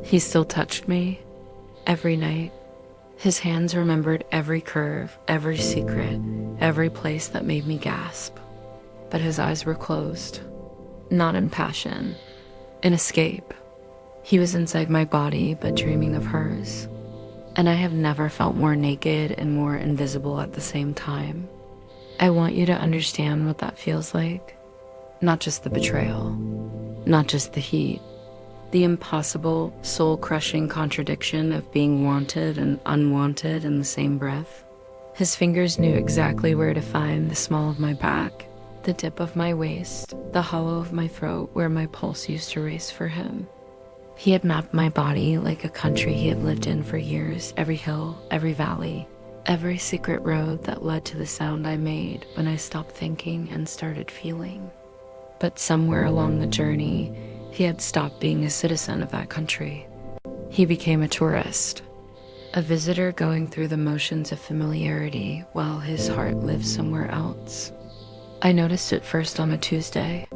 He still touched me every night. His hands remembered every curve, every secret, every place that made me gasp. But his eyes were closed, not in passion, in escape. He was inside my body, but dreaming of hers. And I have never felt more naked and more invisible at the same time. I want you to understand what that feels like. Not just the betrayal, not just the heat, the impossible, soul-crushing contradiction of being wanted and unwanted in the same breath. His fingers knew exactly where to find the small of my back, the dip of my waist, the hollow of my throat where my pulse used to race for him. He had mapped my body like a country he had lived in for years, every hill, every valley, every secret road that led to the sound I made when I stopped thinking and started feeling. But somewhere along the journey, he had stopped being a citizen of that country. He became a tourist, a visitor going through the motions of familiarity while his heart lived somewhere else. I noticed it first on a Tuesday.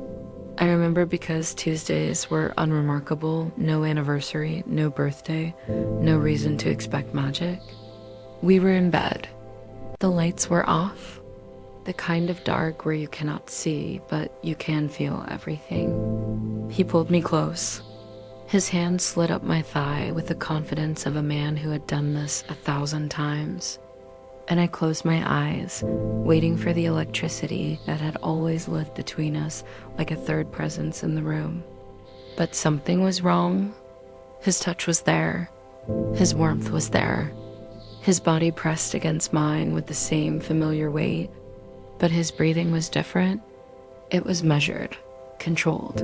I remember because Tuesdays were unremarkable, no anniversary, no birthday, no reason to expect magic. We were in bed. The lights were off. The kind of dark where you cannot see, but you can feel everything. He pulled me close. His hand slid up my thigh with the confidence of a man who had done this 1,000 times. And I closed my eyes, waiting for the electricity that had always lived between us like a third presence in the room. But something was wrong. His touch was there. His warmth was there. His body pressed against mine with the same familiar weight. But his breathing was different. It was measured, controlled.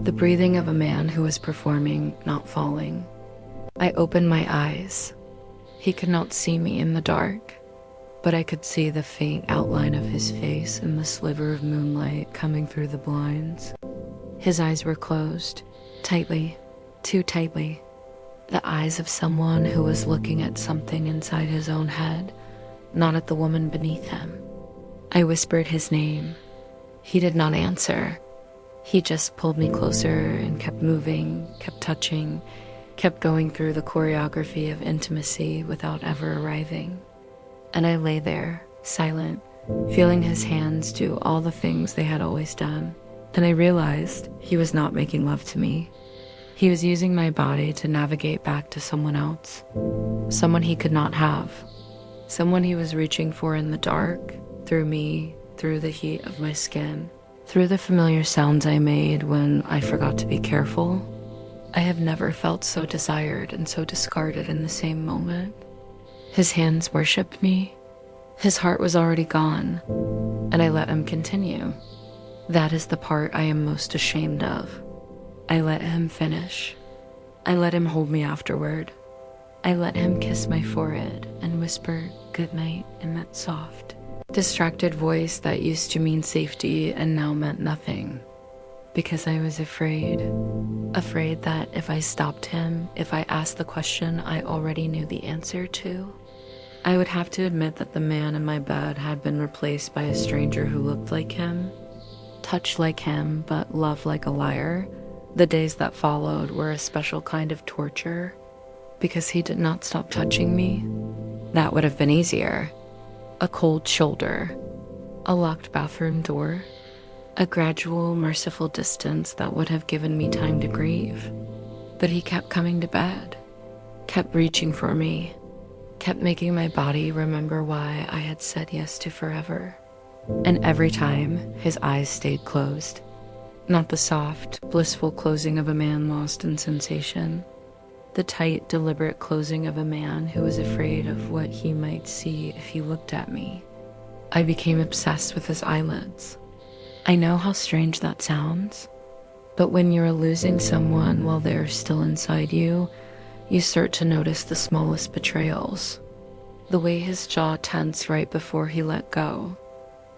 The breathing of a man who was performing, not falling. I opened my eyes. He could not see me in the dark, but I could see the faint outline of his face in the sliver of moonlight coming through the blinds. His eyes were closed, tightly, too tightly. The eyes of someone who was looking at something inside his own head, not at the woman beneath him. I whispered his name. He did not answer. He just pulled me closer and kept moving, kept touching, kept going through the choreography of intimacy without ever arriving. And I lay there, silent, feeling his hands do all the things they had always done. Then I realized he was not making love to me. He was using my body to navigate back to someone else, someone he could not have, someone he was reaching for in the dark, through me, through the heat of my skin, through the familiar sounds I made when I forgot to be careful. I have never felt so desired and so discarded in the same moment. His hands worshipped me. His heart was already gone, and I let him continue. That is the part I am most ashamed of. I let him finish. I let him hold me afterward. I let him kiss my forehead and whisper good night in that soft, distracted voice that used to mean safety and now meant nothing. Because I was afraid. Afraid that if I stopped him, if I asked the question I already knew the answer to, I would have to admit that the man in my bed had been replaced by a stranger who looked like him, touched like him, but loved like a liar. The days that followed were a special kind of torture, because he did not stop touching me. That would have been easier. A cold shoulder, a locked bathroom door, a gradual, merciful distance that would have given me time to grieve. But he kept coming to bed, kept reaching for me, kept making my body remember why I had said yes to forever. And every time, his eyes stayed closed. Not the soft, blissful closing of a man lost in sensation. The tight, deliberate closing of a man who was afraid of what he might see if he looked at me. I became obsessed with his eyelids. I know how strange that sounds, but when you're losing someone while they're still inside you, you start to notice the smallest betrayals. The way his jaw tensed right before he let go.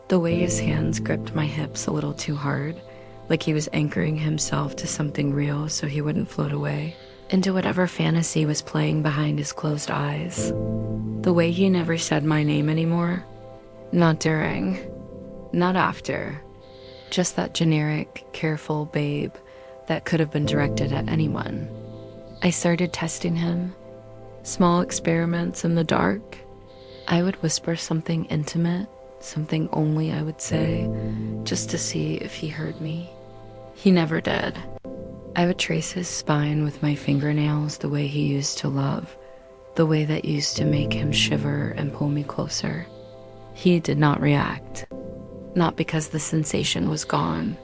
The way his hands gripped my hips a little too hard, like he was anchoring himself to something real so he wouldn't float away, into whatever fantasy was playing behind his closed eyes. The way he never said my name anymore. Not during, not after. Just that generic, careful babe that could have been directed at anyone. I started testing him. Small experiments in the dark. I would whisper something intimate, something only I would say, just to see if he heard me. He never did. I would trace his spine with my fingernails the way he used to love, the way that used to make him shiver and pull me closer. He did not react. Not because the sensation was gone,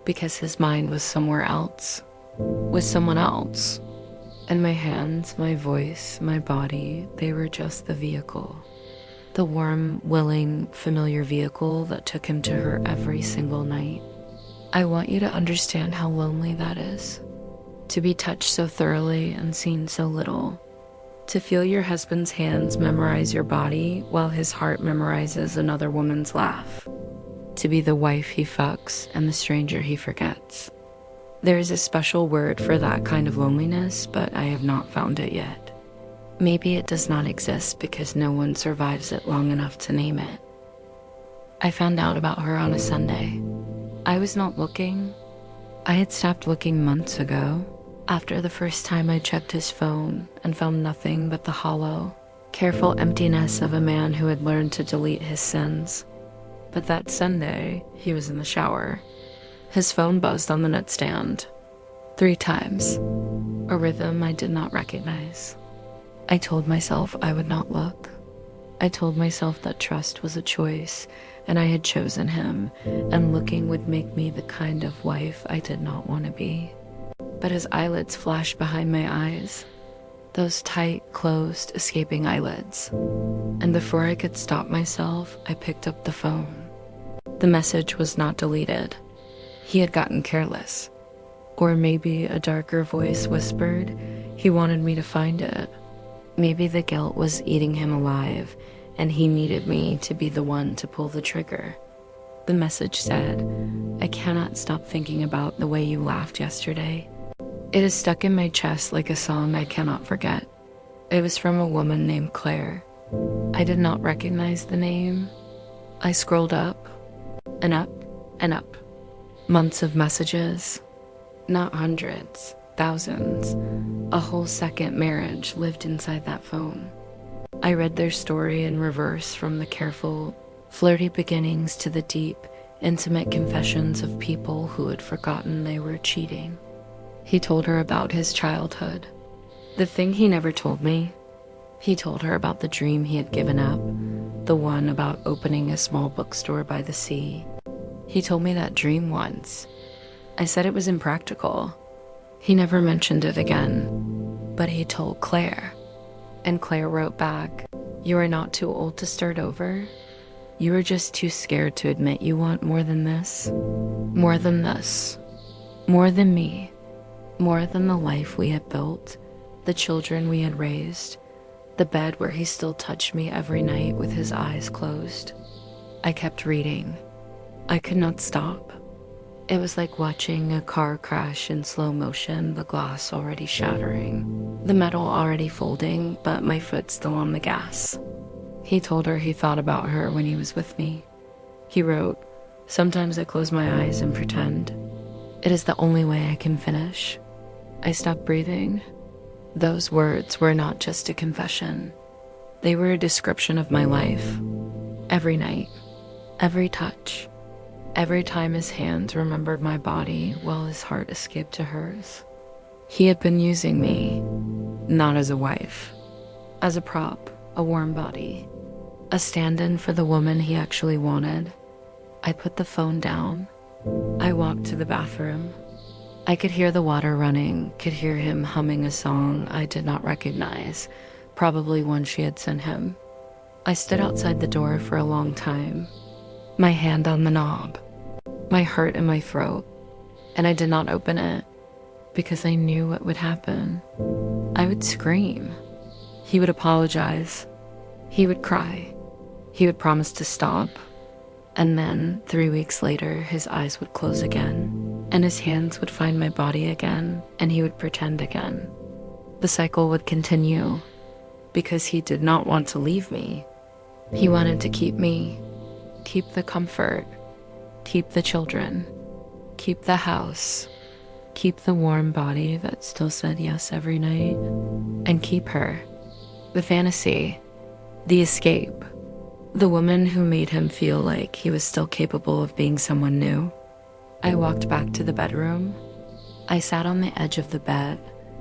because his mind was somewhere else, with someone else. And my hands, my voice, my body, they were just the vehicle. The warm, willing, familiar vehicle that took him to her every single night. I want you to understand how lonely that is. To be touched so thoroughly and seen so little. To feel your husband's hands memorize your body while his heart memorizes another woman's laugh. To be the wife he fucks and the stranger he forgets. There is a special word for that kind of loneliness, but I have not found it yet. Maybe it does not exist because no one survives it long enough to name it. I found out about her on a Sunday. I was not looking. I had stopped looking months ago, after the first time I checked his phone and found nothing but the hollow, careful emptiness of a man who had learned to delete his sins. But that Sunday, he was in the shower. His phone buzzed on the nightstand 3 times, a rhythm I did not recognize. I told myself I would not look. I told myself that trust was a choice, and I had chosen him, and looking would make me the kind of wife I did not want to be. But his eyelids flashed behind my eyes, those tight, closed, escaping eyelids. And before I could stop myself, I picked up the phone. The message was not deleted. He had gotten careless. Or maybe a darker voice whispered he wanted me to find it. Maybe the guilt was eating him alive, and he needed me to be the one to pull the trigger. The message said, "I cannot stop thinking about the way you laughed yesterday. It is stuck in my chest like a song I cannot forget." It was from a woman named Claire. I did not recognize the name. I scrolled up, and up, and up. Months of messages, not hundreds, thousands. A whole second marriage lived inside that phone. I read their story in reverse, from the careful, flirty beginnings to the deep, intimate confessions of people who had forgotten they were cheating. He told her about his childhood. The thing he never told me. He told her about the dream he had given up, the one about opening a small bookstore by the sea. He told me that dream once. I said it was impractical. He never mentioned it again. But he told Claire. And Claire wrote back, "You are not too old to start over. You are just too scared to admit you want more than this. More than this. More than me. More than the life we had built, the children we had raised, the bed where he still touched me every night with his eyes closed." I kept reading. I could not stop. It was like watching a car crash in slow motion, the glass already shattering, the metal already folding, but my foot still on the gas. He told her he thought about her when he was with me. He wrote, "Sometimes I close my eyes and pretend. It is the only way I can finish." I stopped breathing. Those words were not just a confession. They were a description of my life. Every night, every touch, every time his hands remembered my body while his heart escaped to hers. He had been using me, not as a wife, as a prop, a warm body, a stand-in for the woman he actually wanted. I put the phone down. I walked to the bathroom. I could hear the water running, could hear him humming a song I did not recognize, probably one she had sent him. I stood outside the door for a long time, my hand on the knob, my heart in my throat, and I did not open it because I knew what would happen. I would scream. He would apologize. He would cry. He would promise to stop. And then, 3 weeks later, his eyes would close again, and his hands would find my body again, and he would pretend again. The cycle would continue, because he did not want to leave me. He wanted to keep me, keep the comfort, keep the children, keep the house, keep the warm body that still said yes every night, and keep her, the fantasy, the escape, the woman who made him feel like he was still capable of being someone new. I walked back to the bedroom. I sat on the edge of the bed,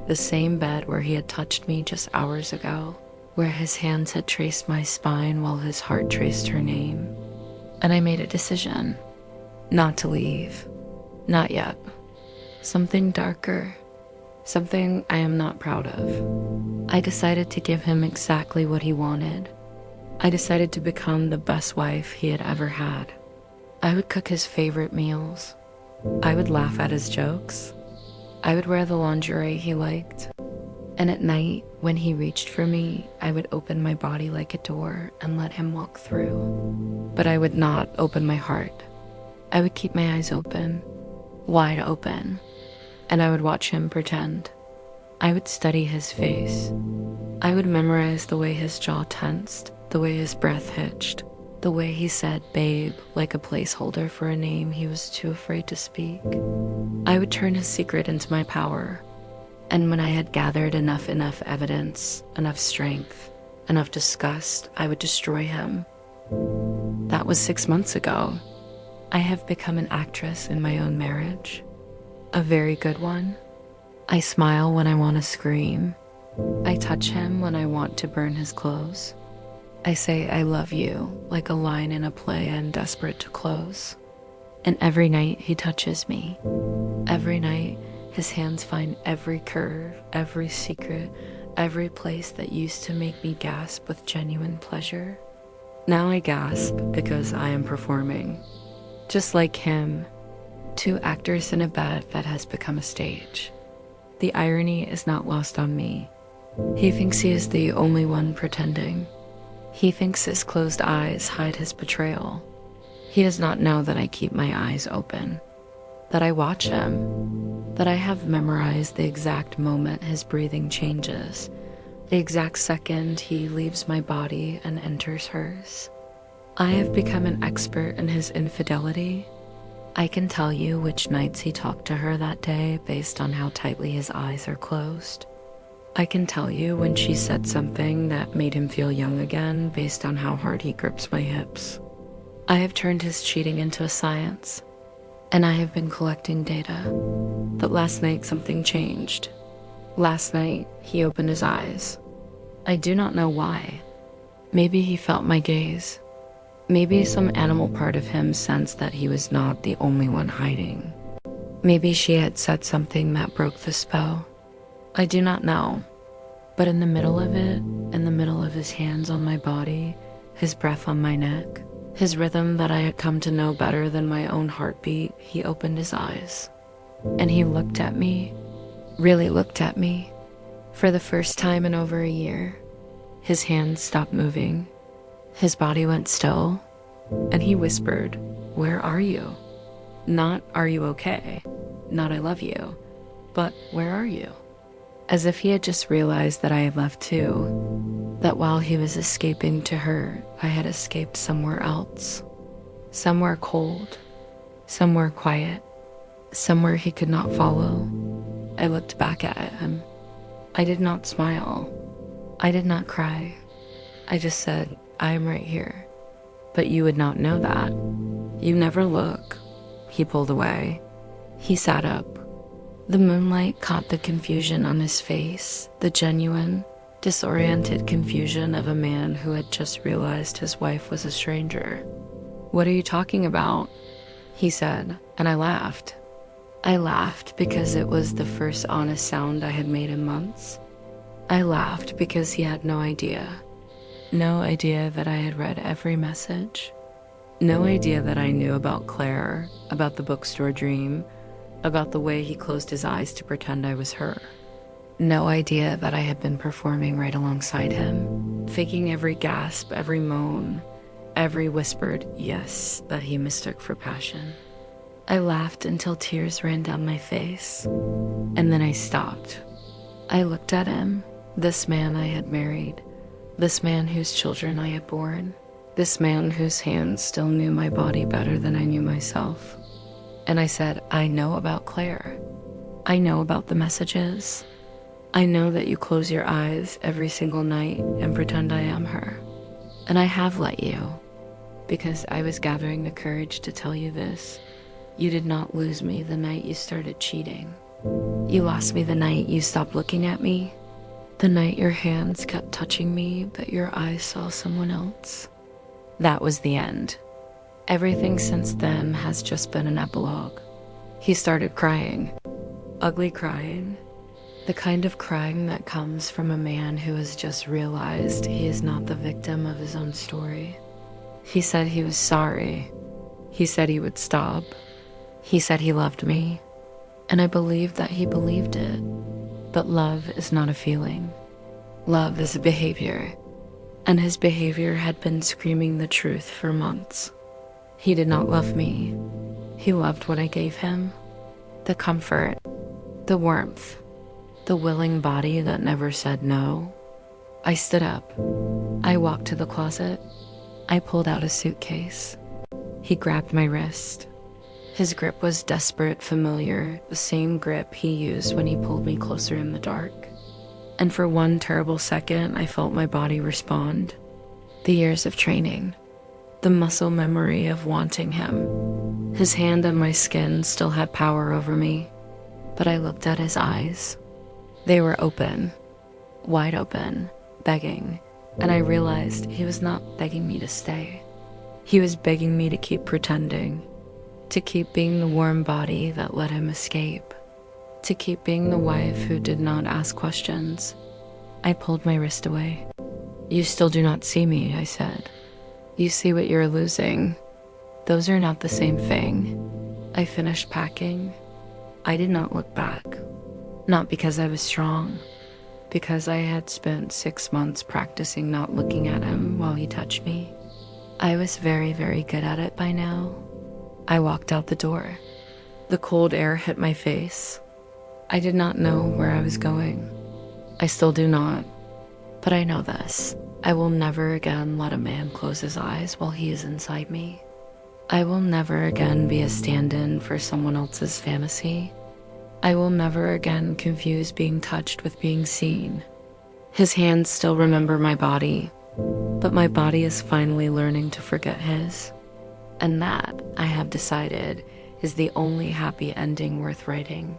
the same bed where he had touched me just hours ago, where his hands had traced my spine while his heart traced her name. And I made a decision, not to leave, not yet. Something darker, something I am not proud of. I decided to give him exactly what he wanted. I decided to become the best wife he had ever had. I would cook his favorite meals. I would laugh at his jokes. I would wear the lingerie he liked. And at night, when he reached for me, I would open my body like a door and let him walk through. But I would not open my heart. I would keep my eyes open, wide open, and I would watch him pretend. I would study his face. I would memorize the way his jaw tensed, the way his breath hitched, the way he said babe like a placeholder for a name he was too afraid to speak. I would turn his secret into my power, and when I had gathered enough evidence, enough strength, enough disgust, I would destroy him. That was 6 months ago. I have become an actress in my own marriage, a very good one. I smile when I want to scream. I touch him when I want to burn his clothes. I say I love you like a line in a play I'm desperate to close. And every night he touches me. Every night his hands find every curve, every secret, every place that used to make me gasp with genuine pleasure. Now I gasp because I am performing. Just like him, two actors in a bed that has become a stage. The irony is not lost on me. He thinks he is the only one pretending. He thinks his closed eyes hide his betrayal. He does not know that I keep my eyes open, that I watch him, that I have memorized the exact moment his breathing changes, the exact second he leaves my body and enters hers. I have become an expert in his infidelity. I can tell you which nights he talked to her that day based on how tightly his eyes are closed. I can tell you when she said something that made him feel young again based on how hard he grips my hips. I have turned his cheating into a science, and I have been collecting data. But last night something changed. Last night he opened his eyes. I do not know why. Maybe he felt my gaze. Maybe some animal part of him sensed that he was not the only one hiding. Maybe she had said something that broke the spell. I do not know. But in the middle of it, in the middle of his hands on my body, his breath on my neck, his rhythm that I had come to know better than my own heartbeat, he opened his eyes. And he looked at me, really looked at me. For the first time in over a year, his hands stopped moving. His body went still, and he whispered, "Where are you?" Not, "Are you okay?" Not, "I love you," but "Where are you?" As if he had just realized that I had left too, that while he was escaping to her, I had escaped somewhere else. Somewhere cold, somewhere quiet, somewhere he could not follow. I looked back at him. I did not smile. I did not cry. I just said, "I am right here." But you would not know that. You never look. He pulled away. He sat up. The moonlight caught the confusion on his face, the genuine, disoriented confusion of a man who had just realized his wife was a stranger. "What are you talking about?" he said, and I laughed. I laughed because it was the first honest sound I had made in months. I laughed because he had no idea. No idea that I had read every message. No idea that I knew about Claire, about the bookstore dream, about the way he closed his eyes to pretend I was her. No idea that I had been performing right alongside him, faking every gasp, every moan, every whispered yes that he mistook for passion. I laughed until tears ran down my face, and then I stopped. I looked at him, this man I had married, this man whose children I had born, this man whose hands still knew my body better than I knew myself. And I said, "I know about Claire. I know about the messages. I know that you close your eyes every single night and pretend I am her. And I have let you, because I was gathering the courage to tell you this. You did not lose me the night you started cheating. You lost me the night you stopped looking at me. The night your hands kept touching me, but your eyes saw someone else. That was the end. Everything since then has just been an epilogue. He started crying. Ugly crying. The kind of crying that comes from a man who has just realized he is not the victim of his own story. He said he was sorry. He said he would stop. He said he loved me. And I believed that he believed it. But love is not a feeling. Love is a behavior. And his behavior had been screaming the truth for months. He did not love me. He loved what I gave him. The comfort, the warmth, the willing body that never said no. I stood up. I walked to the closet. I pulled out a suitcase. He grabbed my wrist. His grip was desperate, familiar, the same grip he used when he pulled me closer in the dark. And for one terrible second, I felt my body respond. The years of training, the muscle memory of wanting him. His hand on my skin still had power over me, but I looked at his eyes. They were open, wide open, begging, and I realized he was not begging me to stay. He was begging me to keep pretending, to keep being the warm body that let him escape, to keep being the wife who did not ask questions. I pulled my wrist away. You still do not see me, I said. You see what you're losing. Those are not the same thing. I finished packing. I did not look back. Not because I was strong, because I had spent 6 months practicing not looking at him while he touched me. I was very, very good at it by now. I walked out the door. The cold air hit my face. I did not know where I was going. I still do not. But I know this. I will never again let a man close his eyes while he is inside me. I will never again be a stand-in for someone else's fantasy. I will never again confuse being touched with being seen. His hands still remember my body, but my body is finally learning to forget his. And that, I have decided, is the only happy ending worth writing.